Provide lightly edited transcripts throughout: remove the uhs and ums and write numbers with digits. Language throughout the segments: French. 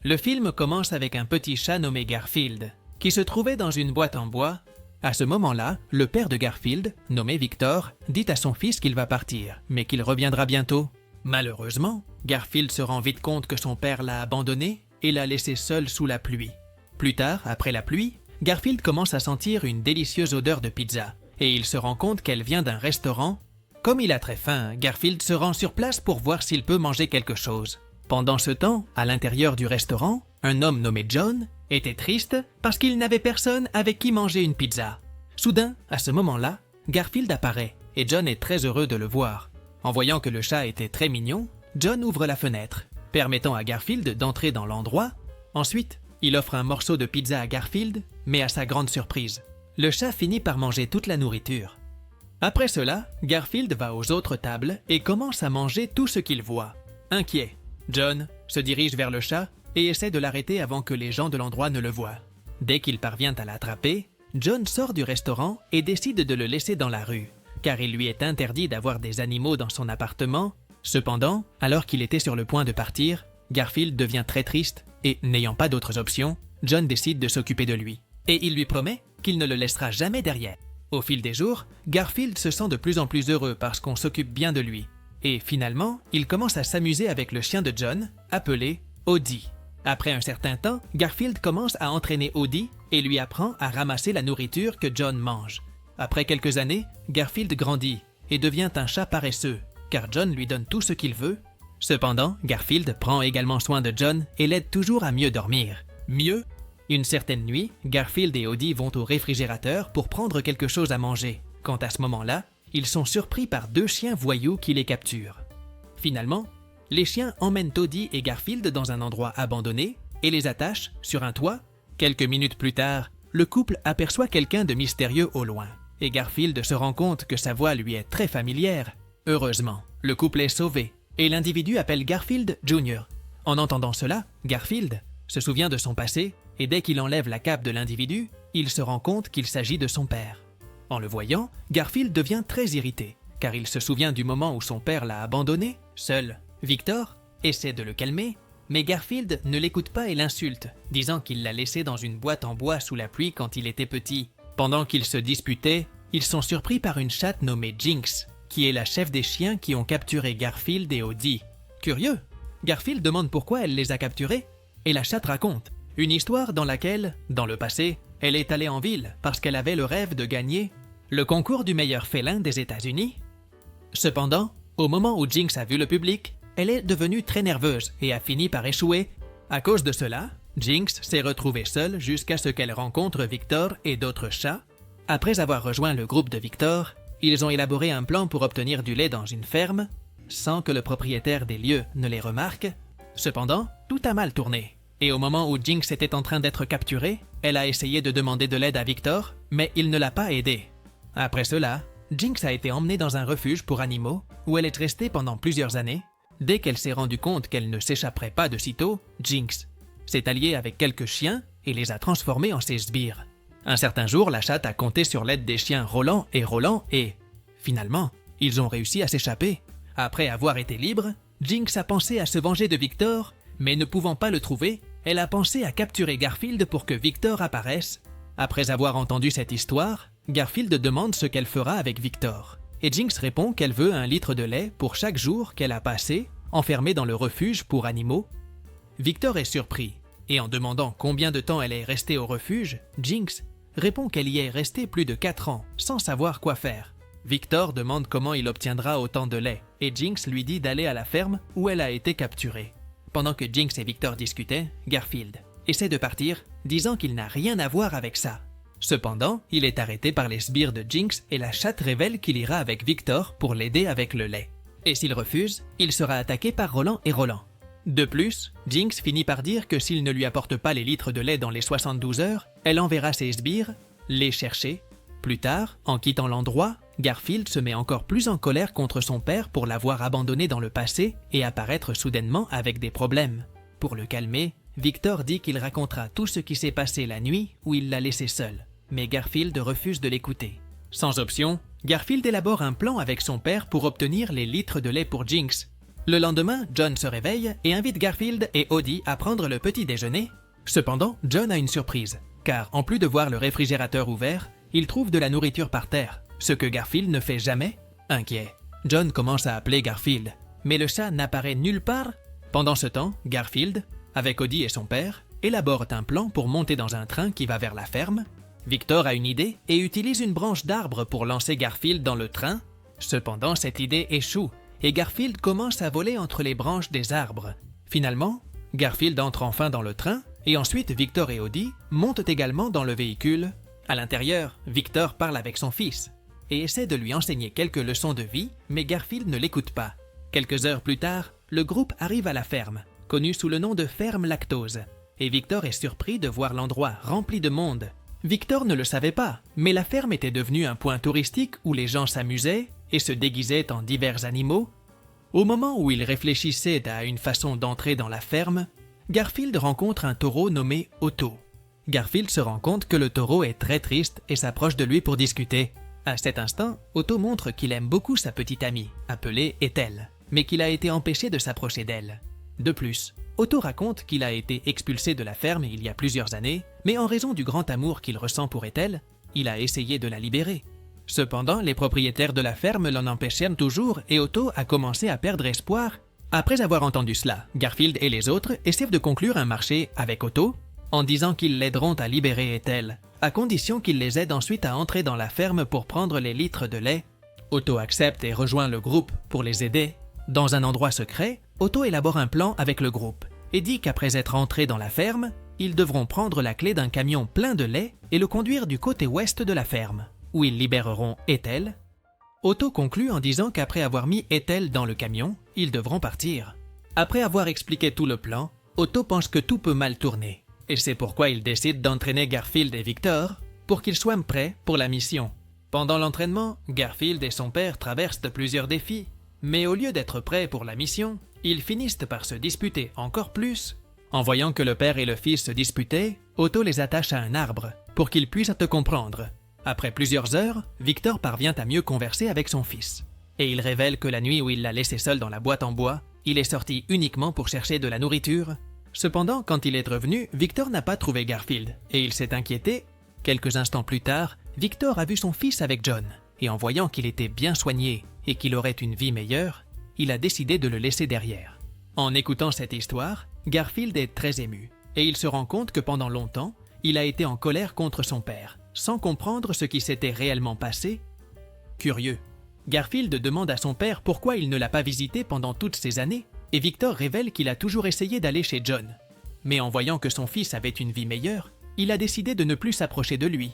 Le film commence avec un petit chat nommé Garfield, qui se trouvait dans une boîte en bois. À ce moment-là, le père de Garfield, nommé Victor, dit à son fils qu'il va partir, mais qu'il reviendra bientôt. Malheureusement, Garfield se rend vite compte que son père l'a abandonné et l'a laissé seul sous la pluie. Plus tard, après la pluie, Garfield commence à sentir une délicieuse odeur de pizza, et il se rend compte qu'elle vient d'un restaurant. Comme il a très faim, Garfield se rend sur place pour voir s'il peut manger quelque chose. Pendant ce temps, à l'intérieur du restaurant, un homme nommé John était triste parce qu'il n'avait personne avec qui manger une pizza. Soudain, à ce moment-là, Garfield apparaît et John est très heureux de le voir. En voyant que le chat était très mignon, John ouvre la fenêtre, permettant à Garfield d'entrer dans l'endroit. Ensuite, il offre un morceau de pizza à Garfield, mais à sa grande surprise, le chat finit par manger toute la nourriture. Après cela, Garfield va aux autres tables et commence à manger tout ce qu'il voit. Inquiet, John se dirige vers le chat et essaie de l'arrêter avant que les gens de l'endroit ne le voient. Dès qu'il parvient à l'attraper, John sort du restaurant et décide de le laisser dans la rue, car il lui est interdit d'avoir des animaux dans son appartement. Cependant, alors qu'il était sur le point de partir, Garfield devient très triste et, n'ayant pas d'autres options, John décide de s'occuper de lui. Et il lui promet qu'il ne le laissera jamais derrière. Au fil des jours, Garfield se sent de plus en plus heureux parce qu'on s'occupe bien de lui. Et finalement, il commence à s'amuser avec le chien de John, appelé Odie. Après un certain temps, Garfield commence à entraîner Odie et lui apprend à ramasser la nourriture que John mange. Après quelques années, Garfield grandit et devient un chat paresseux, car John lui donne tout ce qu'il veut. Cependant, Garfield prend également soin de John et l'aide toujours à mieux dormir. Mieux? Une certaine nuit, Garfield et Odie vont au réfrigérateur pour prendre quelque chose à manger. Quand à ce moment-là, ils sont surpris par 2 chiens voyous qui les capturent. Finalement, les chiens emmènent Odie et Garfield dans un endroit abandonné et les attachent sur un toit. Quelques minutes plus tard, le couple aperçoit quelqu'un de mystérieux au loin, et Garfield se rend compte que sa voix lui est très familière. Heureusement, le couple est sauvé, et l'individu appelle Garfield Jr. En entendant cela, Garfield se souvient de son passé, et dès qu'il enlève la cape de l'individu, il se rend compte qu'il s'agit de son père. En le voyant, Garfield devient très irrité, car il se souvient du moment où son père l'a abandonné, seul. Victor essaie de le calmer, mais Garfield ne l'écoute pas et l'insulte, disant qu'il l'a laissé dans une boîte en bois sous la pluie quand il était petit. Pendant qu'ils se disputaient, ils sont surpris par une chatte nommée Jinx, qui est la chef des chiens qui ont capturé Garfield et Odie. Curieux, Garfield demande pourquoi elle les a capturés, et la chatte raconte une histoire dans laquelle, dans le passé, elle est allée en ville parce qu'elle avait le rêve de gagner le concours du meilleur félin des États-Unis. Cependant, au moment où Jinx a vu le public, elle est devenue très nerveuse et a fini par échouer. À cause de cela, Jinx s'est retrouvée seule jusqu'à ce qu'elle rencontre Victor et d'autres chats. Après avoir rejoint le groupe de Victor, ils ont élaboré un plan pour obtenir du lait dans une ferme, sans que le propriétaire des lieux ne les remarque. Cependant, tout a mal tourné. Et au moment où Jinx était en train d'être capturée, elle a essayé de demander de l'aide à Victor, mais il ne l'a pas aidée. Après cela, Jinx a été emmenée dans un refuge pour animaux, où elle est restée pendant plusieurs années. Dès qu'elle s'est rendue compte qu'elle ne s'échapperait pas de sitôt, Jinx s'est alliée avec quelques chiens et les a transformés en ses sbires. Un certain jour, la chatte a compté sur l'aide des chiens Roland et finalement, ils ont réussi à s'échapper. Après avoir été libre, Jinx a pensé à se venger de Victor, mais ne pouvant pas le trouver, elle a pensé à capturer Garfield pour que Victor apparaisse. Après avoir entendu cette histoire, Garfield demande ce qu'elle fera avec Victor. Et Jinx répond qu'elle veut 1 litre de lait pour chaque jour qu'elle a passé enfermée dans le refuge pour animaux. Victor est surpris, et en demandant combien de temps elle est restée au refuge, Jinx répond qu'elle y est restée plus de 4 ans sans savoir quoi faire. Victor demande comment il obtiendra autant de lait, et Jinx lui dit d'aller à la ferme où elle a été capturée. Pendant que Jinx et Victor discutaient, Garfield essaie de partir, disant qu'il n'a rien à voir avec ça. Cependant, il est arrêté par les sbires de Jinx et la chatte révèle qu'il ira avec Victor pour l'aider avec le lait. Et s'il refuse, il sera attaqué par Roland et Roland. De plus, Jinx finit par dire que s'il ne lui apporte pas les litres de lait dans les 72 heures, elle enverra ses sbires les chercher. Plus tard, en quittant l'endroit, Garfield se met encore plus en colère contre son père pour l'avoir abandonné dans le passé et apparaître soudainement avec des problèmes. Pour le calmer, Victor dit qu'il racontera tout ce qui s'est passé la nuit où il l'a laissé seul. Mais Garfield refuse de l'écouter. Sans option, Garfield élabore un plan avec son père pour obtenir les litres de lait pour Jinx. Le lendemain, John se réveille et invite Garfield et Odie à prendre le petit déjeuner. Cependant, John a une surprise, car en plus de voir le réfrigérateur ouvert, il trouve de la nourriture par terre, ce que Garfield ne fait jamais. Inquiet, John commence à appeler Garfield, mais le chat n'apparaît nulle part. Pendant ce temps, Garfield, avec Odie et son père, élabore un plan pour monter dans un train qui va vers la ferme. Victor a une idée et utilise une branche d'arbre pour lancer Garfield dans le train. Cependant, cette idée échoue et Garfield commence à voler entre les branches des arbres. Finalement, Garfield entre enfin dans le train et ensuite Victor et Odie montent également dans le véhicule. À l'intérieur, Victor parle avec son fils et essaie de lui enseigner quelques leçons de vie, mais Garfield ne l'écoute pas. Quelques heures plus tard, le groupe arrive à la ferme, connue sous le nom de Ferme Lactose, et Victor est surpris de voir l'endroit rempli de monde. Victor ne le savait pas, mais la ferme était devenue un point touristique où les gens s'amusaient et se déguisaient en divers animaux. Au moment où il réfléchissait à une façon d'entrer dans la ferme, Garfield rencontre un taureau nommé Otto. Garfield se rend compte que le taureau est très triste et s'approche de lui pour discuter. À cet instant, Otto montre qu'il aime beaucoup sa petite amie, appelée Ethel, mais qu'il a été empêché de s'approcher d'elle. De plus, Otto raconte qu'il a été expulsé de la ferme il y a plusieurs années, mais en raison du grand amour qu'il ressent pour Ethel, il a essayé de la libérer. Cependant, les propriétaires de la ferme l'en empêchèrent toujours et Otto a commencé à perdre espoir. Après avoir entendu cela, Garfield et les autres essaient de conclure un marché avec Otto en disant qu'ils l'aideront à libérer Ethel, à condition qu'il les aide ensuite à entrer dans la ferme pour prendre les litres de lait. Otto accepte et rejoint le groupe pour les aider. Dans un endroit secret, Otto élabore un plan avec le groupe et dit qu'après être entrés dans la ferme, ils devront prendre la clé d'un camion plein de lait et le conduire du côté ouest de la ferme, où ils libéreront Ethel. Otto conclut en disant qu'après avoir mis Ethel dans le camion, ils devront partir. Après avoir expliqué tout le plan, Otto pense que tout peut mal tourner, et c'est pourquoi il décide d'entraîner Garfield et Victor pour qu'ils soient prêts pour la mission. Pendant l'entraînement, Garfield et son père traversent plusieurs défis, mais au lieu d'être prêts pour la mission, ils finissent par se disputer encore plus. En voyant que le père et le fils se disputaient, Otto les attache à un arbre pour qu'ils puissent te comprendre. Après plusieurs heures, Victor parvient à mieux converser avec son fils. Et il révèle que la nuit où il l'a laissé seul dans la boîte en bois, il est sorti uniquement pour chercher de la nourriture. Cependant, quand il est revenu, Victor n'a pas trouvé Garfield et il s'est inquiété. Quelques instants plus tard, Victor a vu son fils avec John et en voyant qu'il était bien soigné et qu'il aurait une vie meilleure, il a décidé de le laisser derrière. En écoutant cette histoire, Garfield est très ému et il se rend compte que pendant longtemps, il a été en colère contre son père, sans comprendre ce qui s'était réellement passé. Curieux, Garfield demande à son père pourquoi il ne l'a pas visité pendant toutes ces années, et Victor révèle qu'il a toujours essayé d'aller chez John. Mais en voyant que son fils avait une vie meilleure, il a décidé de ne plus s'approcher de lui.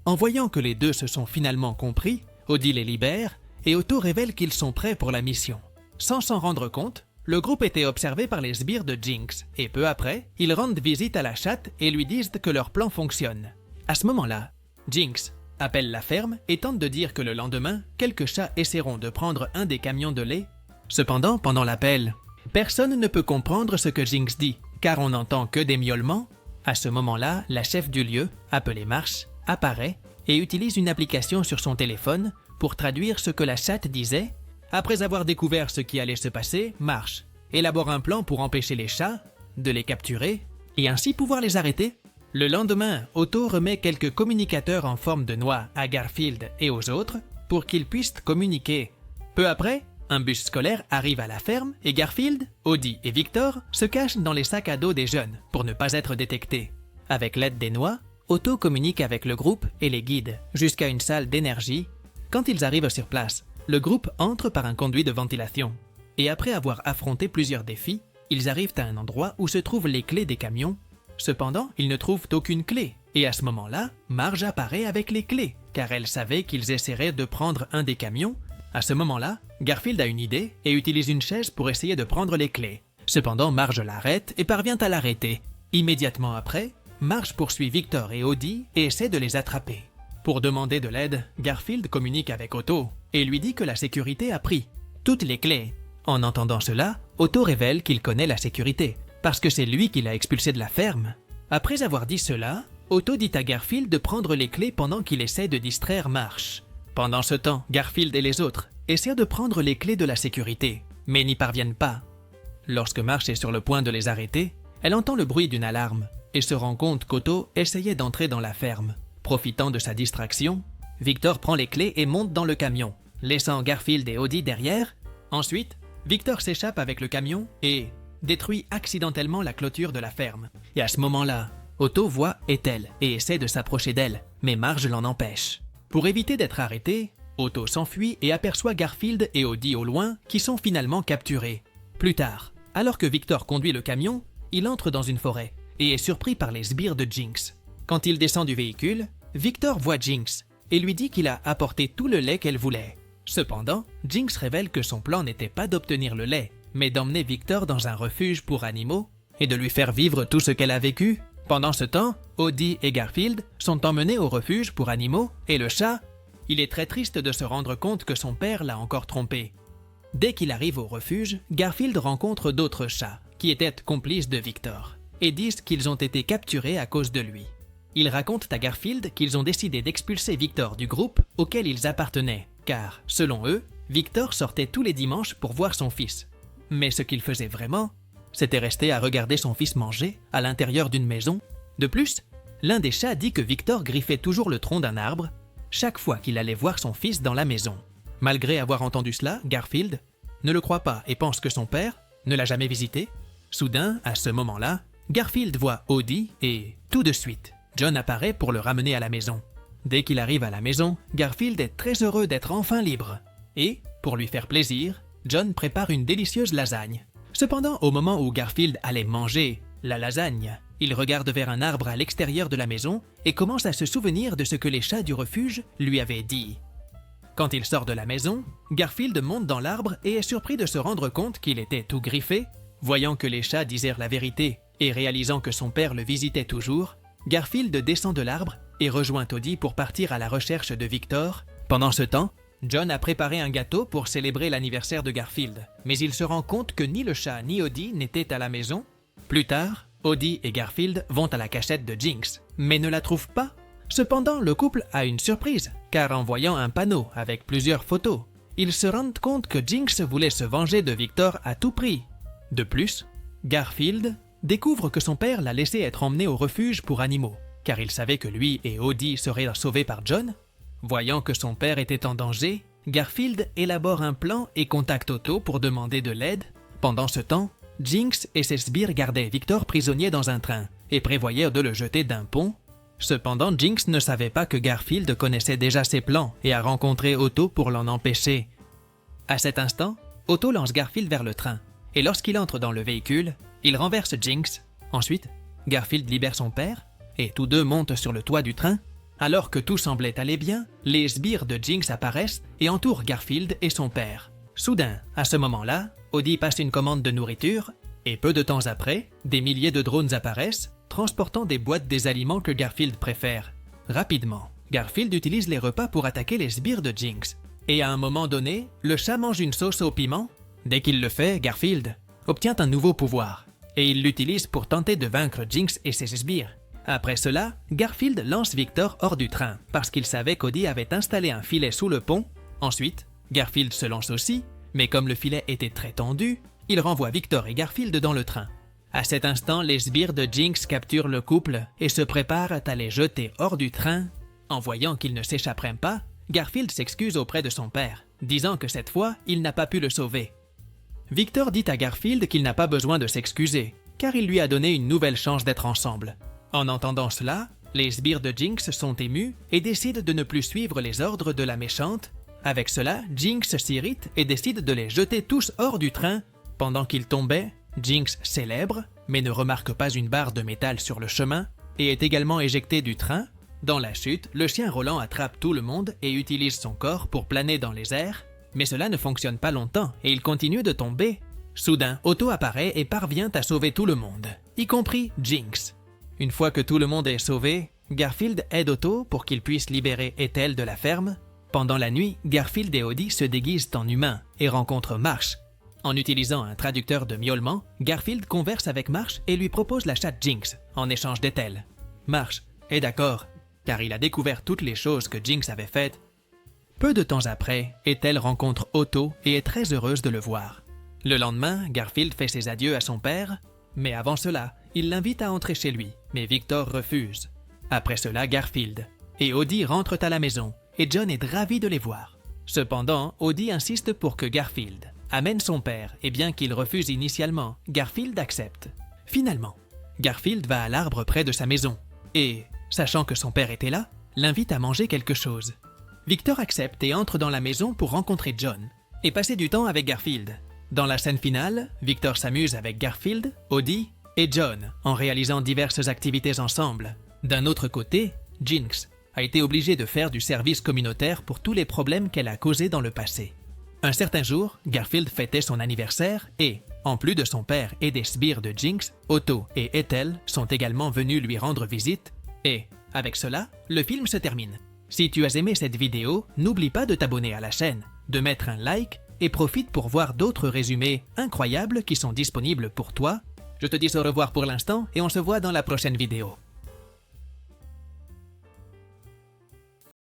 En voyant que les deux se sont finalement compris, Odie les libère, et Otto révèle qu'ils sont prêts pour la mission. Sans s'en rendre compte, le groupe était observé par les sbires de Jinx, et peu après, ils rendent visite à la chatte et lui disent que leur plan fonctionne. À ce moment-là, Jinx appelle la ferme et tente de dire que le lendemain, quelques chats essaieront de prendre un des camions de lait. Cependant, pendant l'appel, personne ne peut comprendre ce que Jinx dit, car on n'entend que des miaulements. À ce moment-là, la chef du lieu, appelée Marche, apparaît et utilise une application sur son téléphone pour traduire ce que la chatte disait. Après avoir découvert ce qui allait se passer, Marche élabore un plan pour empêcher les chats de les capturer et ainsi pouvoir les arrêter. Le lendemain, Otto remet quelques communicateurs en forme de noix à Garfield et aux autres pour qu'ils puissent communiquer. Peu après, un bus scolaire arrive à la ferme et Garfield, Odie et Victor se cachent dans les sacs à dos des jeunes pour ne pas être détectés. Avec l'aide des noix, Otto communique avec le groupe et les guide jusqu'à une salle d'énergie. Quand ils arrivent sur place, le groupe entre par un conduit de ventilation. Et après avoir affronté plusieurs défis, ils arrivent à un endroit où se trouvent les clés des camions. Cependant, ils ne trouvent aucune clé. Et à ce moment-là, Marge apparaît avec les clés, car elle savait qu'ils essaieraient de prendre un des camions. À ce moment-là, Garfield a une idée et utilise une chaise pour essayer de prendre les clés. Cependant, Marge l'arrête et parvient à l'arrêter. Immédiatement après, Marge poursuit Victor et Odie et essaie de les attraper. Pour demander de l'aide, Garfield communique avec Otto et lui dit que la sécurité a pris toutes les clés. En entendant cela, Otto révèle qu'il connaît la sécurité, parce que c'est lui qui l'a expulsé de la ferme. Après avoir dit cela, Otto dit à Garfield de prendre les clés pendant qu'il essaie de distraire Marche. Pendant ce temps, Garfield et les autres essaient de prendre les clés de la sécurité. mais n'y parviennent pas. Lorsque Marsh est sur le point de les arrêter, elle entend le bruit d'une alarme et se rend compte qu'Otto essayait d'entrer dans la ferme. Profitant de sa distraction, Victor prend les clés et monte dans le camion, laissant Garfield et Odie derrière. Ensuite, Victor s'échappe avec le camion et détruit accidentellement la clôture de la ferme. Et à ce moment-là, Otto voit Ethel et essaie de s'approcher d'elle, mais Marge l'en empêche. Pour éviter d'être arrêté, Otto s'enfuit et aperçoit Garfield et Odie au loin qui sont finalement capturés. Plus tard, alors que Victor conduit le camion, il entre dans une forêt et est surpris par les sbires de Jinx. Quand il descend du véhicule, Victor voit Jinx et lui dit qu'il a apporté tout le lait qu'elle voulait. Cependant, Jinx révèle que son plan n'était pas d'obtenir le lait, mais d'emmener Victor dans un refuge pour animaux et de lui faire vivre tout ce qu'elle a vécu. Pendant ce temps, Odie et Garfield sont emmenés au refuge pour animaux et le chat, il est très triste de se rendre compte que son père l'a encore trompé. Dès qu'il arrive au refuge, Garfield rencontre d'autres chats qui étaient complices de Victor et disent qu'ils ont été capturés à cause de lui. Ils racontent à Garfield qu'ils ont décidé d'expulser Victor du groupe auquel ils appartenaient, car, selon eux, Victor sortait tous les dimanches pour voir son fils. Mais ce qu'il faisait vraiment, c'était rester à regarder son fils manger à l'intérieur d'une maison. De plus, l'un des chats dit que Victor griffait toujours le tronc d'un arbre chaque fois qu'il allait voir son fils dans la maison. Malgré avoir entendu cela, Garfield ne le croit pas et pense que son père ne l'a jamais visité. Soudain, à ce moment-là, Garfield voit Odie et, tout de suite, John apparaît pour le ramener à la maison. Dès qu'il arrive à la maison, Garfield est très heureux d'être enfin libre. Et, pour lui faire plaisir, John prépare une délicieuse lasagne. Cependant, au moment où Garfield allait manger la lasagne, il regarde vers un arbre à l'extérieur de la maison et commence à se souvenir de ce que les chats du refuge lui avaient dit. Quand il sort de la maison, Garfield monte dans l'arbre et est surpris de se rendre compte qu'il était tout griffé. Voyant que les chats disaient la vérité et réalisant que son père le visitait toujours, Garfield descend de l'arbre et rejoint Odie pour partir à la recherche de Victor. Pendant ce temps, John a préparé un gâteau pour célébrer l'anniversaire de Garfield, mais il se rend compte que ni le chat ni Odie n'étaient à la maison. Plus tard, Odie et Garfield vont à la cachette de Jinx, mais ne la trouvent pas. Cependant, le couple a une surprise, car en voyant un panneau avec plusieurs photos, ils se rendent compte que Jinx voulait se venger de Victor à tout prix. De plus, Garfield découvre que son père l'a laissé être emmené au refuge pour animaux, car il savait que lui et Odie seraient sauvés par John. Voyant que son père était en danger, Garfield élabore un plan et contacte Otto pour demander de l'aide. Pendant ce temps, Jinx et ses sbires gardaient Victor prisonnier dans un train et prévoyaient de le jeter d'un pont. Cependant, Jinx ne savait pas que Garfield connaissait déjà ses plans et a rencontré Otto pour l'en empêcher. À cet instant, Otto lance Garfield vers le train, et lorsqu'il entre dans le véhicule, il renverse Jinx. Ensuite, Garfield libère son père, et tous deux montent sur le toit du train. Alors que tout semblait aller bien, les sbires de Jinx apparaissent et entourent Garfield et son père. Soudain, à ce moment-là, Odie passe une commande de nourriture, et peu de temps après, des milliers de drones apparaissent, transportant des boîtes des aliments que Garfield préfère. Rapidement, Garfield utilise les repas pour attaquer les sbires de Jinx. Et à un moment donné, le chat mange une sauce au piment. Dès qu'il le fait, Garfield obtient un nouveau pouvoir, et il l'utilise pour tenter de vaincre Jinx et ses sbires. Après cela, Garfield lance Victor hors du train, parce qu'il savait qu'Odie avait installé un filet sous le pont. Ensuite, Garfield se lance aussi, mais comme le filet était très tendu, il renvoie Victor et Garfield dans le train. À cet instant, les sbires de Jinx capturent le couple et se préparent à les jeter hors du train. En voyant qu'ils ne s'échapperaient pas, Garfield s'excuse auprès de son père, disant que cette fois, il n'a pas pu le sauver. Victor dit à Garfield qu'il n'a pas besoin de s'excuser, car il lui a donné une nouvelle chance d'être ensemble. En entendant cela, les sbires de Jinx sont émus et décident de ne plus suivre les ordres de la méchante. Avec cela, Jinx s'irrite et décide de les jeter tous hors du train. Pendant qu'ils tombaient, Jinx célèbre, mais ne remarque pas une barre de métal sur le chemin et est également éjectée du train. Dans la chute, le chien Roland attrape tout le monde et utilise son corps pour planer dans les airs, mais cela ne fonctionne pas longtemps et il continue de tomber. Soudain, Otto apparaît et parvient à sauver tout le monde, y compris Jinx. Une fois que tout le monde est sauvé, Garfield aide Otto pour qu'il puisse libérer Ethel de la ferme. Pendant la nuit, Garfield et Odie se déguisent en humains et rencontrent Marsh. En utilisant un traducteur de miaulement, Garfield converse avec Marsh et lui propose la chatte Jinx en échange d'Ethel. Marsh est d'accord, car il a découvert toutes les choses que Jinx avait faites. Peu de temps après, Ethel rencontre Otto et est très heureuse de le voir. Le lendemain, Garfield fait ses adieux à son père, mais avant cela, il l'invite à entrer chez lui, mais Victor refuse. Après cela, Garfield et Audie rentrent à la maison, et John est ravi de les voir. Cependant, Audie insiste pour que Garfield amène son père, et bien qu'il refuse initialement, Garfield accepte. Finalement, Garfield va à l'arbre près de sa maison, et, sachant que son père était là, l'invite à manger quelque chose. Victor accepte et entre dans la maison pour rencontrer John, et passer du temps avec Garfield. Dans la scène finale, Victor s'amuse avec Garfield, Audie et John en réalisant diverses activités ensemble. D'un autre côté, Jinx a été obligée de faire du service communautaire pour tous les problèmes qu'elle a causés dans le passé. Un certain jour, Garfield fêtait son anniversaire et, en plus de son père et des sbires de Jinx, Otto et Ethel sont également venus lui rendre visite et, avec cela, le film se termine. Si tu as aimé cette vidéo, n'oublie pas de t'abonner à la chaîne, de mettre un like et profite pour voir d'autres résumés incroyables qui sont disponibles pour toi. Je te dis au revoir pour l'instant et on se voit dans la prochaine vidéo.